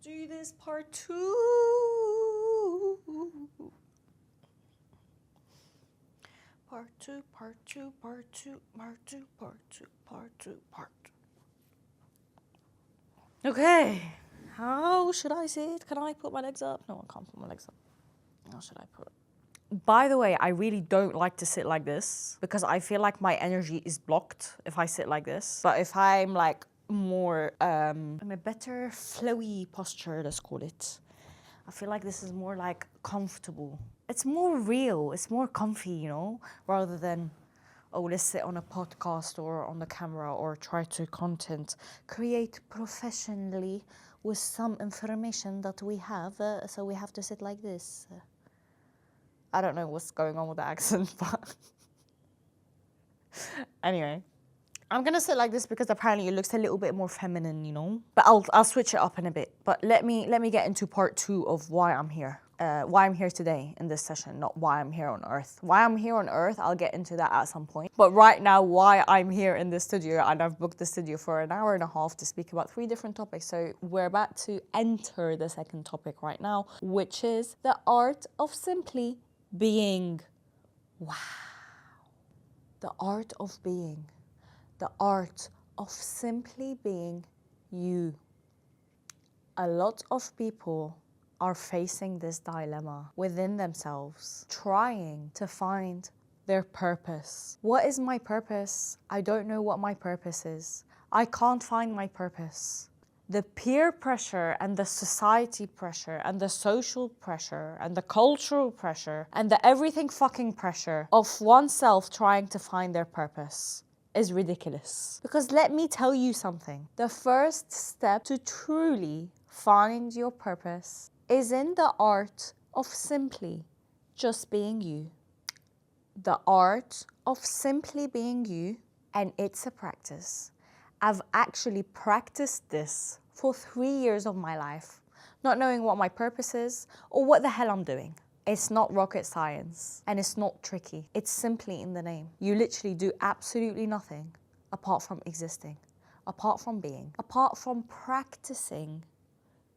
do this part 2. Part 2, part 2, part 2, part 2, part 2, part 2, part 2. Okay, how should I sit? Can I put my legs up? No, I can't put my legs up. How should I put? By the way, I really don't like to sit like this because I feel like my energy is blocked if I sit like this. But if I'm like more, in a better flowy posture, let's call it, I feel like this is more like comfortable. It's more real, it's more comfy, you know, rather than, oh, let's sit on a podcast or on the camera or try to content create professionally with some information that we have, so we have to sit like this. I don't know what's going on with the accent, but anyway. I'm gonna sit like this because apparently it looks a little bit more feminine, you know? But I'll switch it up in a bit. But let me get into part 2 of why I'm here. Why I'm here today in this session, not why I'm here on Earth. Why I'm here on Earth, I'll get into that at some point. But right now, why I'm here in the studio, and I've booked the studio for an hour and a half to speak about 3 different topics. So we're about to enter the second topic right now, which is the art of simply being. Wow. The art of being. The art of simply being you. A lot of people are facing this dilemma within themselves, trying to find their purpose. What is my purpose? I don't know what my purpose is. I can't find my purpose. The peer pressure and the society pressure and the social pressure and the cultural pressure and the everything fucking pressure of oneself trying to find their purpose is ridiculous. Because let me tell you something. The first step to truly find your purpose is in the art of simply just being you. The art of simply being you, and it's a practice. I've actually practiced this for 3 years of my life, not knowing what my purpose is or what the hell I'm doing. It's not rocket science and it's not tricky. It's simply in the name. You literally do absolutely nothing apart from existing, apart from being, apart from practicing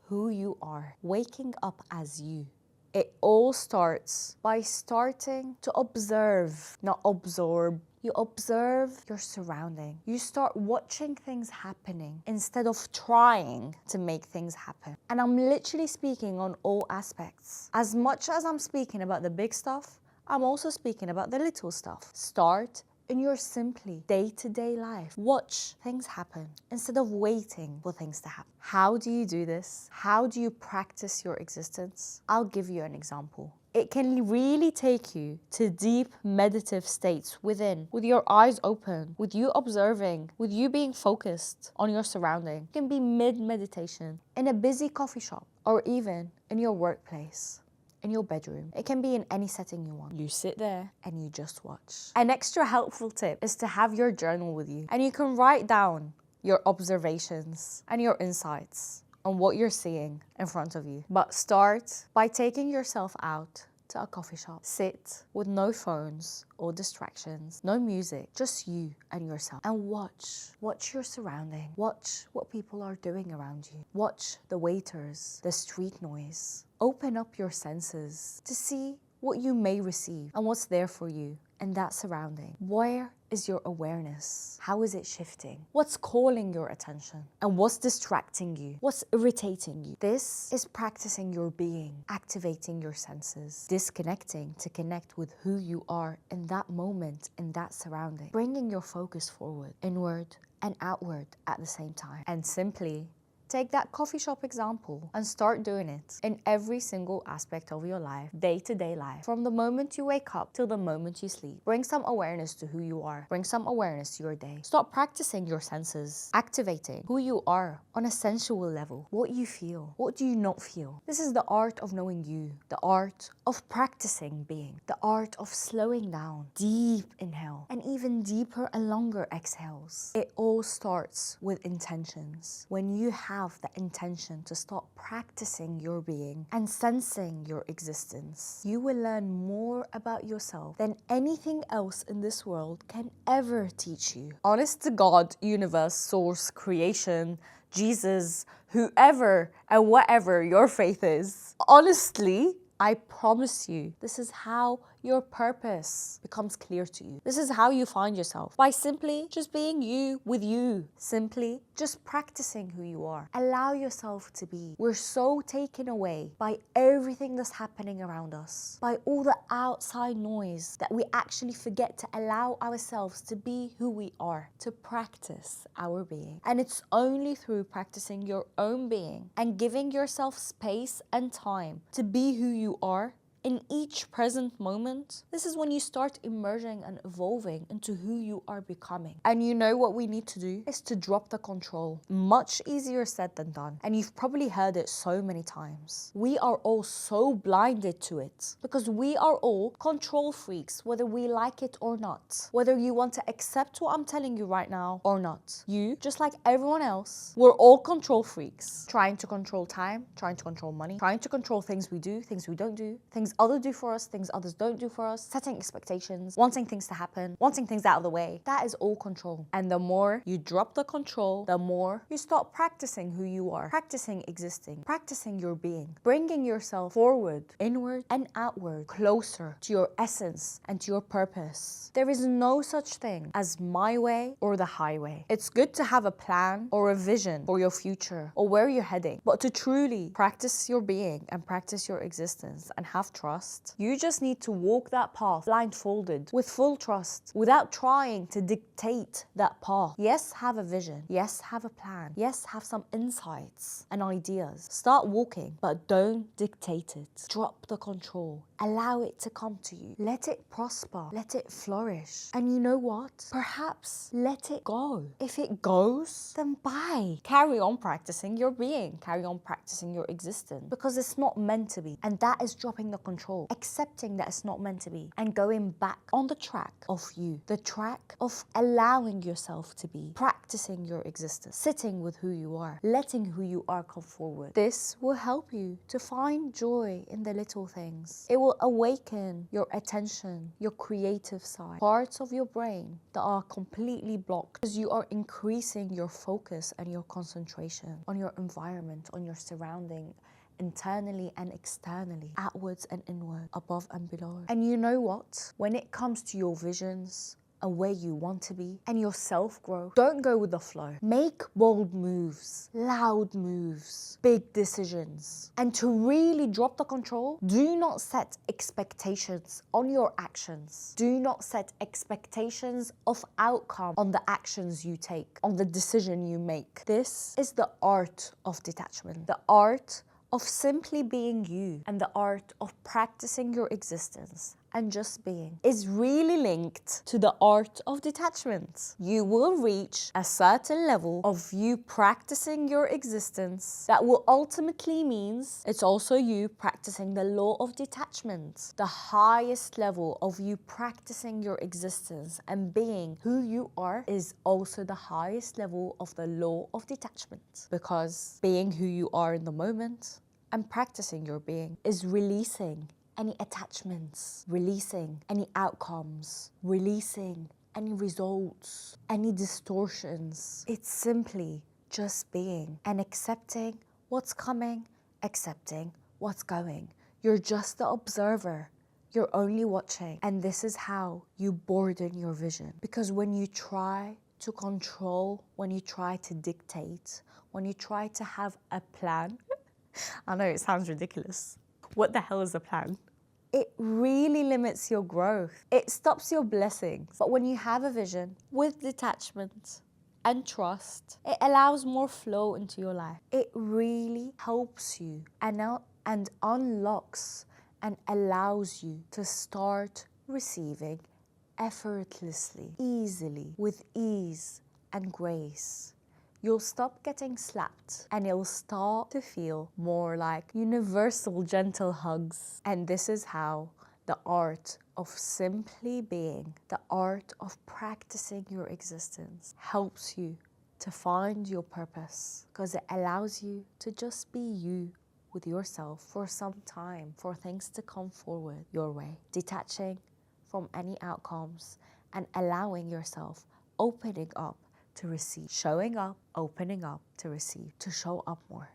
who you are, waking up as you. It all starts by starting to observe, not absorb. You observe your surrounding. You start watching things happening instead of trying to make things happen. And I'm literally speaking on all aspects. As much as I'm speaking about the big stuff, I'm also speaking about the little stuff. Start in your simply day-to-day life. Watch things happen instead of waiting for things to happen. How do you do this? How do you practice your existence? I'll give you an example. It can really take you to deep meditative states within, with your eyes open, with you observing, with you being focused on your surrounding. It can be mid-meditation, in a busy coffee shop, or even in your workplace, in your bedroom. It can be in any setting you want. You sit there and you just watch. An extra helpful tip is to have your journal with you, and you can write down your observations and your insights on what you're seeing in front of you. But start by taking yourself out to a coffee shop. Sit with no phones or distractions, no music, just you and yourself. And watch your surrounding. Watch what people are doing around you. Watch the waiters, the street noise. Open up your senses to see what you may receive and what's there for you in that surrounding. Where is your awareness? How is it shifting? What's calling your attention? And what's distracting you? What's irritating you? This is practicing your being, activating your senses, disconnecting to connect with who you are in that moment, in that surrounding, bringing your focus forward, inward and outward at the same time. And simply take that coffee shop example and start doing it in every single aspect of your life, day-to-day life. From the moment you wake up till the moment you sleep. Bring some awareness to who you are. Bring some awareness to your day. Start practicing your senses, activating who you are on a sensual level. What you feel. What do you not feel? This is the art of knowing you. The art of practicing being. The art of slowing down. Deep inhale and even deeper and longer exhales. It all starts with intentions. When you have the intention to start practicing your being and sensing your existence, you will learn more about yourself than anything else in this world can ever teach you. Honest to God, universe, source, creation, Jesus, whoever and whatever your faith is. Honestly, I promise you, this is how your purpose becomes clear to you. This is how you find yourself. By simply just being you with you. Simply just practicing who you are. Allow yourself to be. We're so taken away by everything that's happening around us, by all the outside noise, that we actually forget to allow ourselves to be who we are, to practice our being. And it's only through practicing your own being and giving yourself space and time to be who you are in each present moment. This is when you start emerging and evolving into who you are becoming. And you know what we need to do is to drop the control. Much easier said than done. And you've probably heard it so many times. We are all so blinded to it because we are all control freaks, whether we like it or not. Whether you want to accept what I'm telling you right now or not. You, just like everyone else, we're all control freaks. Trying to control time, trying to control money, trying to control things we do, things we don't do, things others do for us, things others don't do for us, setting expectations, wanting things to happen, wanting things out of the way. That is all control. And the more you drop the control, the more you start practicing who you are, practicing existing, practicing your being, bringing yourself forward, inward and outward, closer to your essence and to your purpose. There is no such thing as my way or the highway. It's good to have a plan or a vision for your future or where you're heading, but to truly practice your being and practice your existence and have trust, you just need to walk that path blindfolded with full trust without trying to dictate that path. Yes, have a vision. Yes, have a plan. Yes, have some insights and ideas. Start walking, but don't dictate it. Drop the control. Allow it to come to you. Let it prosper. Let it flourish. And you know what? Perhaps let it go. If it goes, then bye. Carry on practicing your being. Carry on practicing your existence because it's not meant to be. And that is dropping the control, accepting that it's not meant to be, and going back on the track of you, the track of allowing yourself to be, practicing your existence, sitting with who you are, letting who you are come forward. This will help you to find joy in the little things. It will awaken your attention, your creative side, parts of your brain that are completely blocked because you are increasing your focus and your concentration on your environment, on your surrounding, internally and externally, outwards and inward, above and below. And you know what? When it comes to your visions and where you want to be and your self-growth, don't go with the flow. Make bold moves, loud moves, big decisions. And to really drop the control, do not set expectations on your actions. Do not set expectations of outcome on the actions you take, on the decision you make. This is the art of detachment, the art of simply being you, and the art of practicing your existence and just being is really linked to the art of detachment. You will reach a certain level of you practicing your existence that will ultimately means it's also you practicing the law of detachment. The highest level of you practicing your existence and being who you are is also the highest level of the law of detachment, because being who you are in the moment and practicing your being is releasing any attachments, releasing any outcomes, releasing any results, any distortions. It's simply just being and accepting what's coming, accepting what's going. You're just the observer. You're only watching. And this is how you broaden your vision. Because when you try to control, when you try to dictate, when you try to have a plan, I know it sounds ridiculous. What the hell is a plan? It really limits your growth. It stops your blessings. But when you have a vision with detachment and trust, it allows more flow into your life. It really helps you and unlocks and allows you to start receiving effortlessly, easily, with ease and grace. You'll stop getting slapped and it'll start to feel more like universal gentle hugs. And this is how the art of simply being, the art of practicing your existence helps you to find your purpose, because it allows you to just be you with yourself for some time, for things to come forward your way, detaching from any outcomes and allowing yourself, opening up to receive. Showing up, opening up to receive, to show up more.